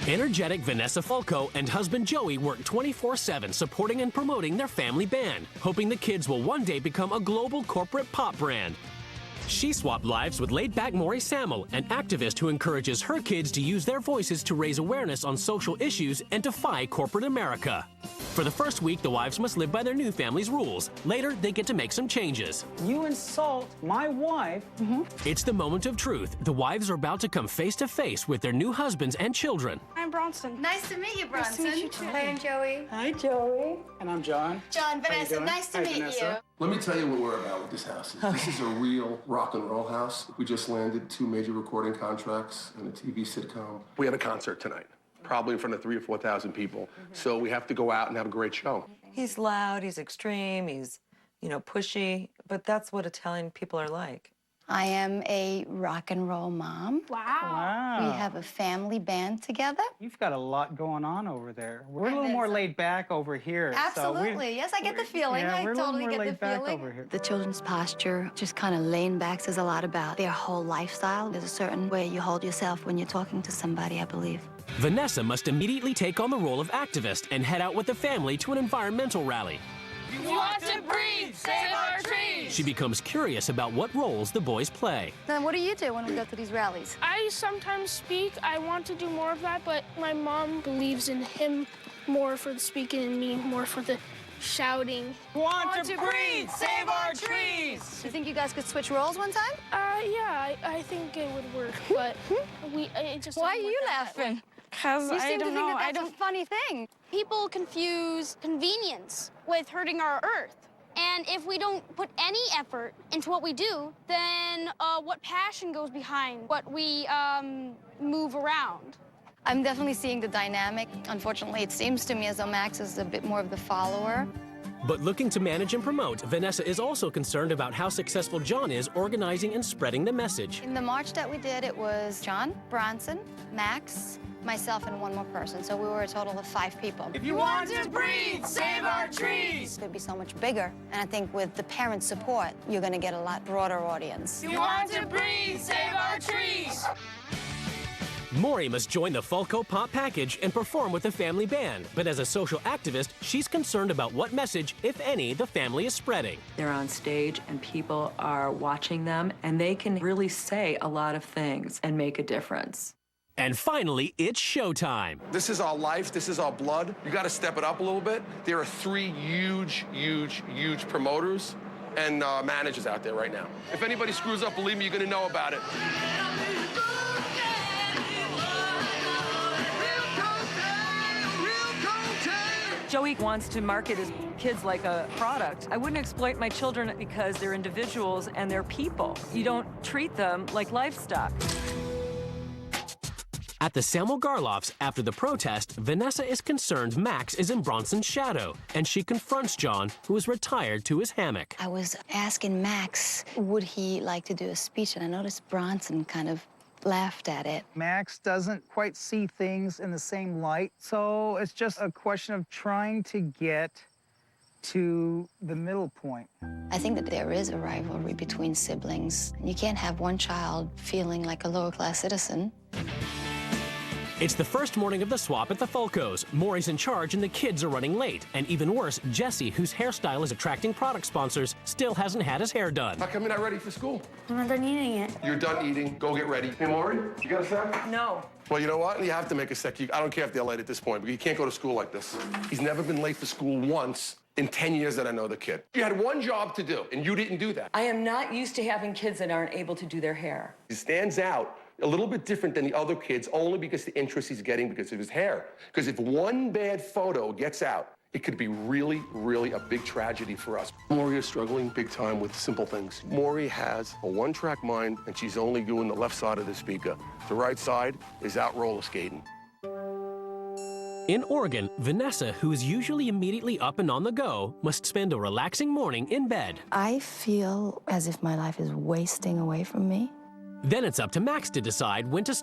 Energetic Vanessa Fulco and husband Joey work 24/7 supporting and promoting their family band, hoping the kids will one day become a global corporate pop brand. She swapped lives with laid-back Maury Samel, an activist who encourages her kids to use their voices to raise awareness on social issues and defy corporate America. For the first week, the wives must live by their new family's rules. Later, they get to make some changes. You insult my wife. It's the moment of truth. The wives are about to come face to face with their new husbands and children. I'm Bronson. Nice to meet you, Bronson. Nice to meet you, too. Hi, I'm Joey. Hi, Joey. And I'm John. John, Vanessa, nice to meet you. Let me tell you what we're about with this house. This is a real rock and roll house. We just landed 2 major recording contracts and a TV sitcom. We had a concert tonight, probably in front of 3,000 or 4,000 people. So we have to go out and have a great show. He's loud, he's extreme, he's, pushy, but that's what Italian people are like. I am a rock and roll mom. Wow. We have a family band together. You've got a lot going on over there. We're a little more laid back over here. Absolutely. Yes, I get the feeling. Yeah, I we're totally a little more get laid the back feeling. over here. The children's posture, just kind of laying back, says a lot about their whole lifestyle. There's a certain way you hold yourself when you're talking to somebody, I believe. Vanessa must immediately take on the role of activist and head out with the family to an environmental rally. We want to breathe! Save our trees! She becomes curious about what roles the boys play. Then what do you do when we go to these rallies? I sometimes speak. I want to do more of that, but my mom believes in him more for the speaking and me more for the shouting. Want to breathe! Save our trees! Do you think you guys could switch roles one time? Yeah, I think it would work, but it just... Why are you laughing? Because You seem to think that that's a funny thing. People confuse convenience with hurting our earth. And if we don't put any effort into what we do, then what passion goes behind what we move around? I'm definitely seeing the dynamic. Unfortunately, it seems to me as though Max is a bit more of the follower. But looking to manage and promote, Vanessa is also concerned about how successful John is organizing and spreading the message. In the march that we did, it was John, Bronson, Max, myself, and one more person. So we were a total of 5 people. If you want to breathe, save our trees! It could be so much bigger. And I think with the parent support, you're going to get a lot broader audience. You want to breathe! Save our trees! Maury must join the Fulco Pop package and perform with the family band. But as a social activist, she's concerned about what message, if any, the family is spreading. They're on stage and people are watching them, and they can really say a lot of things and make a difference. And finally, it's showtime. This is our life. This is our blood. You got to step it up a little bit. There are 3 huge promoters and managers out there right now. If anybody screws up, believe me, you're going to know about it. Joey wants to market his kids like a product. I wouldn't exploit my children because they're individuals and they're people. You don't treat them like livestock. At the Samel-Garloffs, after the protest, Vanessa is concerned Max is in Bronson's shadow, and she confronts John, who is retired to his hammock. I was asking Max, would he like to do a speech? And I noticed Bronson kind of laughed at it. Max doesn't quite see things in the same light, so it's just a question of trying to get to the middle point. I think that there is a rivalry between siblings. You can't have one child feeling like a lower-class citizen. It's the first morning of the swap at the Fulcos. Maury's in charge and the kids are running late. And even worse, Jesse, whose hairstyle is attracting product sponsors, still hasn't had his hair done. How come you're not ready for school? I'm not done eating it. You're done eating. Go get ready. Hey, Maury, you got a sec? No. Well, you know what? You have to make a sec. I don't care if they're late at this point, but you can't go to school like this. He's never been late for school once in 10 years that I know the kid. You had one job to do, and you didn't do that. I am not used to having kids that aren't able to do their hair. He stands out a little bit different than the other kids only because the interest he's getting because of his hair. Because if one bad photo gets out, it could be really, really a big tragedy for us. Maury is struggling big time with simple things. Maury has a one-track mind, and she's only doing the left side of the speaker. The right side is out roller skating. In Oregon, Vanessa, who is usually immediately up and on the go, must spend a relaxing morning in bed. I feel as if my life is wasting away from me. Then it's up to Max to decide when to